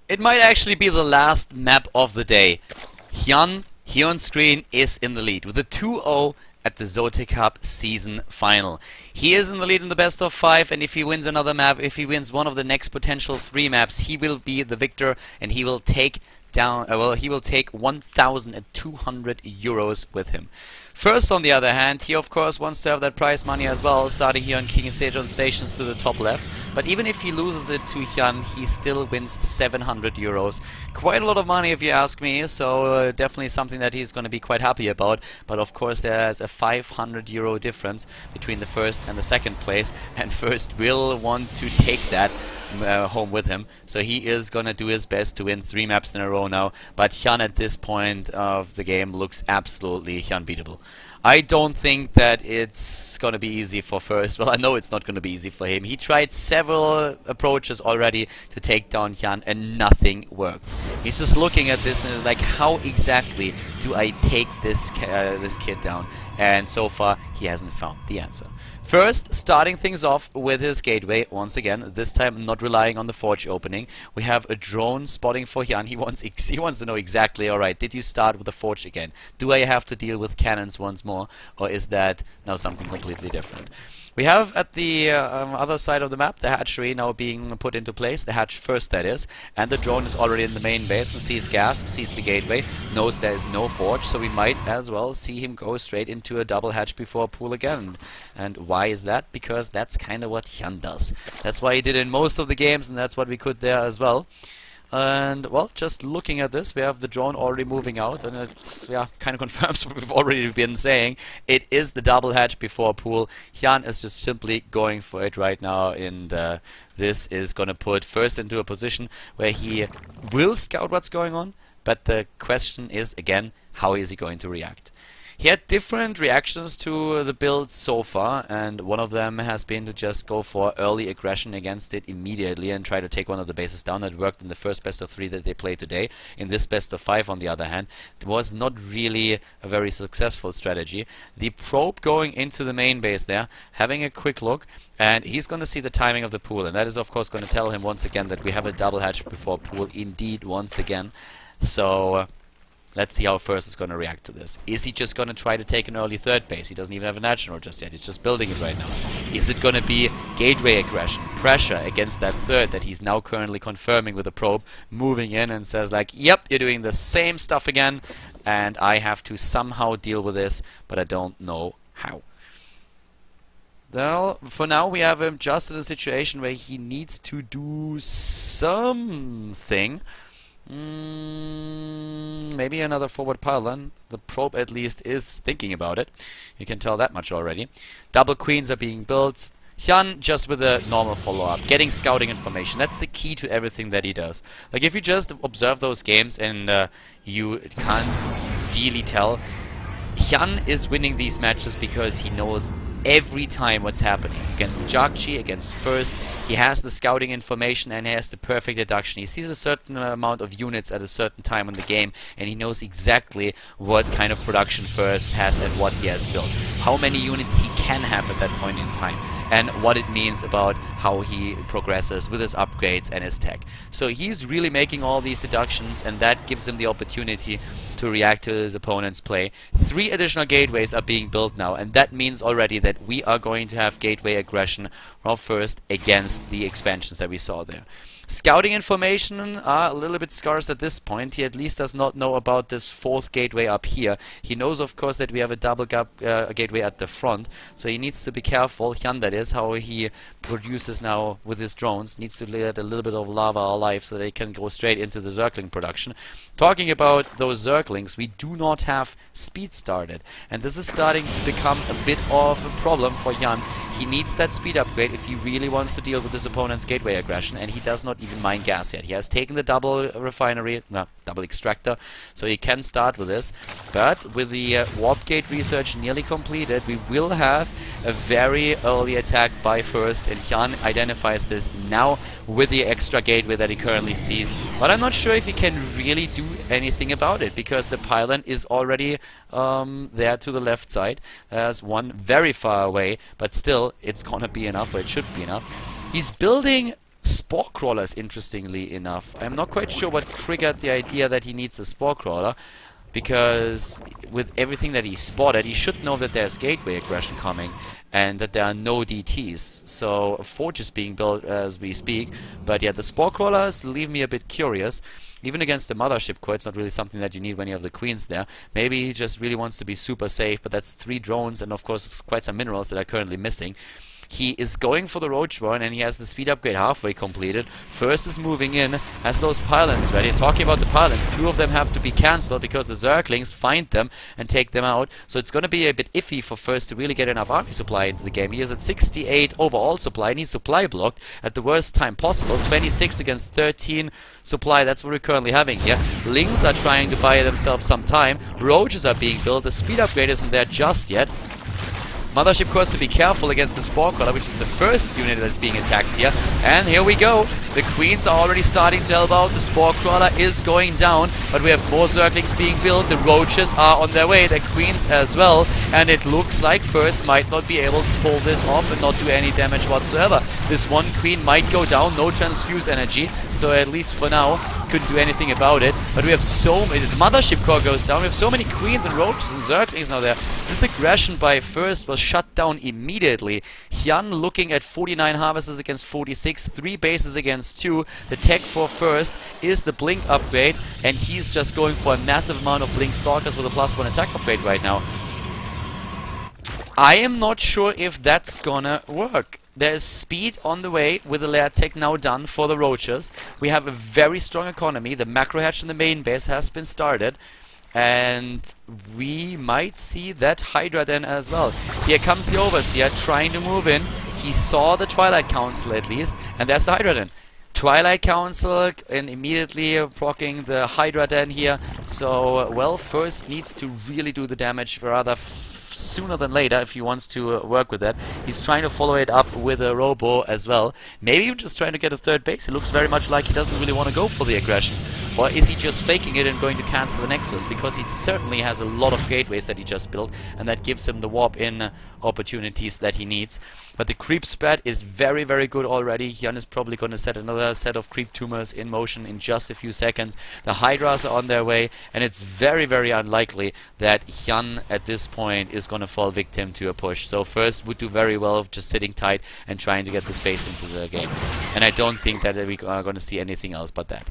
It might actually be the last map of the day. Hyun, here on screen, is in the lead with a 2-0 at the ZOTAC Cup season final. He is in the lead in the best of 5, and if he wins another map, if he wins one of the next potential 3 maps, he will be the victor, and he will take down. He will take 1,200 euros with him. First, on the other hand, he of course wants to have that prize money as well, starting here on King Sejong stations to the top left. But even if he loses it to Hyun, he still wins 700 euros. Quite a lot of money if you ask me, so definitely something that he's going to be quite happy about. But of course there's a 500 euro difference between the first and the second place, and first will want to take that home with him. So he is gonna do his best to win 3 maps in a row now, but Hyun at this point of the game looks absolutely unbeatable. I don't think that it's gonna be easy for first. Well, I know it's not gonna be easy for him. He tried several approaches already to take down Hyun and nothing worked. He's just looking at this and is like, how exactly do I take this kid down? And so far he hasn't found the answer. First, starting things off with his gateway, once again, this time not relying on the forge opening. We have a drone spotting for Hyun. He wants to know exactly, alright, did you start with the forge again? Do I have to deal with cannons once more? Or is that now something completely different? We have at the other side of the map the hatchery now being put into place, the hatch first that is, and the drone is already in the main base and sees gas, sees the gateway, knows there is no forge, so we might as well see him go straight into a double hatch before a pool again. And why is that? Because that's kind of what Hyun does. That's why he did in most of the games, and that's what we could there as well. And, well, just looking at this, we have the drone already moving out, and it, yeah, kind of confirms what we've already been saying. It is the double hatch before pool. Hyun is just simply going for it right now, and this is going to put first into a position where he will scout what's going on, but the question is, again, how is he going to react? He had different reactions to the build so far, and one of them has been to just go for early aggression against it immediately and try to take one of the bases down. That worked in the first best of 3 that they played today. In this best of 5, on the other hand, it was not really a very successful strategy. The probe going into the main base there, having a quick look, and he's going to see the timing of the pool, and that is of course going to tell him once again that we have a double hatch before pool indeed once again. So let's see how first is going to react to this. Is he just going to try to take an early third base? He doesn't even have a national just yet. He's just building it right now. Is it going to be gateway aggression, pressure against that third that he's now currently confirming with a probe, moving in and says like, yep, you're doing the same stuff again, and I have to somehow deal with this, but I don't know how. Well, for now we have him just in a situation where he needs to do something. Maybe another forward pylon. The probe at least is thinking about it. You can tell that much already. Double queens are being built. Hyun just with a normal follow-up, getting scouting information. That's the key to everything that he does. Like if you just observe those games and you can't really tell, Hyun is winning these matches because he knows every time what's happening. Against Jakchi, against First, he has the scouting information and he has the perfect deduction. He sees a certain amount of units at a certain time in the game and he knows exactly what kind of production First has and what he has built. How many units he can have at that point in time, and what it means about how he progresses with his upgrades and his tech. So he's really making all these deductions, and that gives him the opportunity to react to his opponent's play. 3 additional gateways are being built now, and that means already that we are going to have gateway aggression first against the expansions that we saw there. Scouting information are a little bit scarce at this point. He at least does not know about this 4th gateway up here. He knows, of course, that we have a double gateway at the front, so he needs to be careful, Hyun that is, how he produces now with his drones. Needs to let a little bit of lava alive so they can go straight into the circling production. Talking about those circlings, we do not have speed started, and this is starting to become a bit of a problem for Hyun. He needs that speed upgrade if he really wants to deal with his opponent's gateway aggression, and he does not even mine gas yet. He has taken the double refinery, no, double extractor, so he can start with this. But with the warp gate research nearly completed, we will have a very early attack by First, and Hyun identifies this now with the extra gateway that he currently sees. But I'm not sure if he can really do anything about it, because the pylon is already there to the left side. There's one very far away, but still, it's gonna be enough, or it should be enough. He's building Spore Crawlers, interestingly enough. I'm not quite sure what triggered the idea that he needs a Spore Crawler, because with everything that he spotted, he should know that there's gateway aggression coming and that there are no DTs. So a forge is being built as we speak. But yeah, the Spore Crawlers leave me a bit curious. Even against the Mothership Core, it's not really something that you need when you have the Queens there. Maybe he just really wants to be super safe, but that's 3 drones and of course quite some minerals that are currently missing. He is going for the Roach Warren, and he has the speed upgrade halfway completed. First is moving in, has those pylons ready. Talking about the pylons, 2 of them have to be cancelled because the Zerglings find them and take them out. So it's going to be a bit iffy for First to really get enough army supply into the game. He is at 68 overall supply, and he's supply blocked at the worst time possible. 26 against 13 supply, that's what we're currently having here. Lings are trying to buy themselves some time. Roaches are being built. The speed upgrade isn't there just yet. Mothership Course to be careful against the Spore Crawler, which is the first unit that's being attacked here. And here we go. The Queens are already starting to help out. The Spore Crawler is going down, but we have more Zerglings being built. The Roaches are on their way. The Queens as well. And it looks like First might not be able to pull this off and not do any damage whatsoever. This one Queen might go down. No transfuse energy. So at least for now, couldn't do anything about it. But we have so many... The Mothership Core goes down. We have so many Queens and Roaches and Zerglings now there. This aggression by First was shut down immediately. Hyun looking at 49 harvesters against 46, 3 bases against 2. The tech for First is the Blink upgrade, and he's just going for a massive amount of Blink Stalkers with a +1 attack upgrade right now. I am not sure if that's gonna work. There's speed on the way with the lair tech now done for the Roaches. We have a very strong economy. The macro hatch in the main base has been started. And we might see that Hydra then as well. Here comes the Overseer trying to move in. He saw the Twilight Council at least. And there's the Hydra then. Twilight Council and immediately proccing the Hydra den here. So, well, First needs to really do the damage rather sooner than later if he wants to work with that. He's trying to follow it up with a Robo as well. Maybe he's just trying to get a 3rd base. It looks very much like he doesn't really want to go for the aggression. Or is he just faking it and going to cancel the Nexus? Because he certainly has a lot of gateways that he just built, and that gives him the warp in opportunities that he needs. But the creep spread is very, very good already. Hyun is probably going to set another set of creep tumors in motion in just a few seconds. The Hydras are on their way, and it's very, very unlikely that Hyun at this point is going to fall victim to a push. So First would do very well just sitting tight and trying to get the space into the game. And I don't think that we are going to see anything else but that.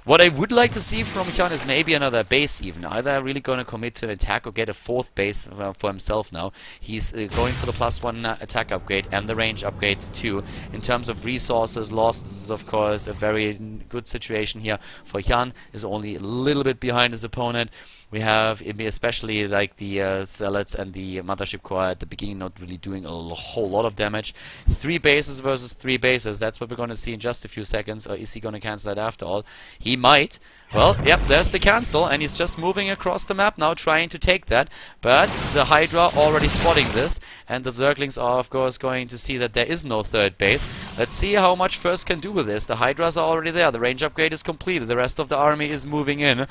What I would like to see from Hyun is maybe another base even. Either really going to commit to an attack or get a 4th base for himself now. He's going for the +1 attack upgrade and the range upgrade too. In terms of resources lost, this is of course a very good situation here for Hyun. Is only a little bit behind his opponent. We have especially like the Zealots and the Mothership Core at the beginning not really doing a whole lot of damage. 3 bases versus 3 bases, that's what we're going to see in just a few seconds. Or is he going to cancel that after all? He might. Well, yep, there's the cancel, and he's just moving across the map now, trying to take that. But the Hydra already spotting this, and the Zerglings are, of course, going to see that there is no 3rd base. Let's see how much First can do with this. The Hydras are already there. The range upgrade is completed. The rest of the army is moving in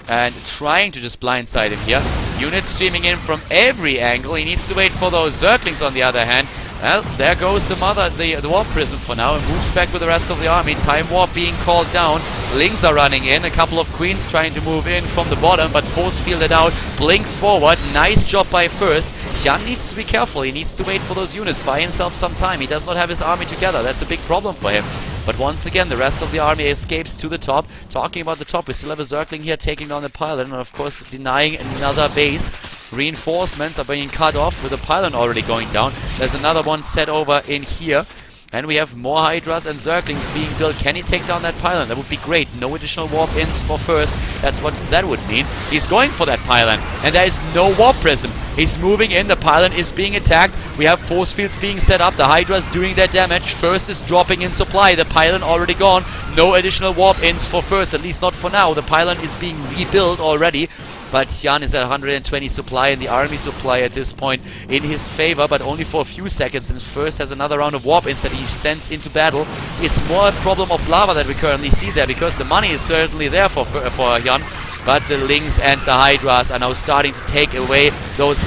and trying to just blindside him here. Units streaming in from every angle. He needs to wait for those Zerglings on the other hand. Well, there goes the Warp Prism for now, and moves back with the rest of the army. Time Warp being called down. Lings are running in. A couple of Queens trying to move in from the bottom, but force fielded out. Blink forward. Nice job by First. Hyun needs to be careful. He needs to wait for those units. Buy himself some time. He does not have his army together. That's a big problem for him. But once again, the rest of the army escapes to the top. Talking about the top, we still have a Zergling here taking down the pylon, and of course denying another base. Reinforcements are being cut off with the pylon already going down. There's another one set over in here. And we have more Hydras and Zerglings being built. Can he take down that pylon? That would be great. No additional warp-ins for First. That's what that would mean. He's going for that pylon. And there is no Warp Prism. He's moving in. The pylon is being attacked. We have force fields being set up. The Hydras doing their damage. First is dropping in supply. The pylon already gone. No additional warp-ins for First. At least not for now. The pylon is being rebuilt already. But Hyun is at 120 supply, and the army supply at this point in his favor, but only for a few seconds, since First has another round of warp-ins that he sends into battle. It's more a problem of lava that we currently see there, because the money is certainly there for Hyun. but the Lynx and the Hydras are now starting to take away those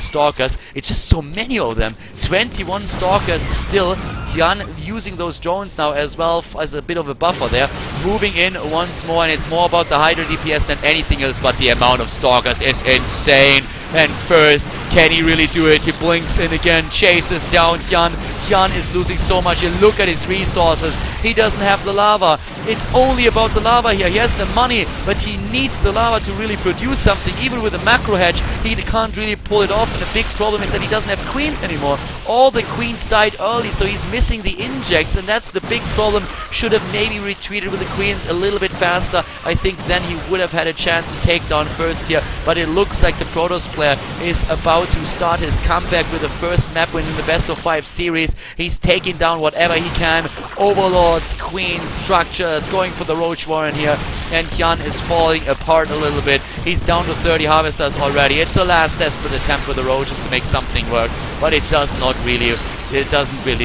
Stalkers. It's just so many of them. 21 Stalkers still. Hyun using those drones now as well as a bit of a buffer there. Moving in once more, and it's more about the Hydra DPS than anything else, but the amount of Stalkers is insane. And first, can he really do it? He blinks in again, chases down Hyun. Hyun is losing so much, and look at his resources. He doesn't have the lava. It's only about the lava here. He has the money, but he needs the lava to really produce something. Even with a macro hedge, he can't really pull it off, and the big problem is that he doesn't have queens anymore. All the queens died early, so he's missing the injects, and that's the big problem. Should have maybe retreated with the queens a little bit faster. I think then he would have had a chance to take down first here, but it looks like the Protoss player is about to start his comeback with the first map win in the best of 5 series. He's taking down whatever he can. Overlords, queens, structures, going for the Roach Warren here, and Hyun is falling apart a little bit. He's down to 30 Harvesters already. It's a last desperate attempt with the Roaches to make something work, but it doesn't really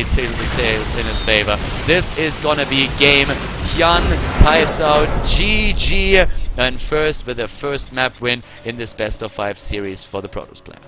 tilt the scales in his favor. This is gonna be game. Hyun types out GG, and first with the first map win in this best of 5 series for the Protoss player.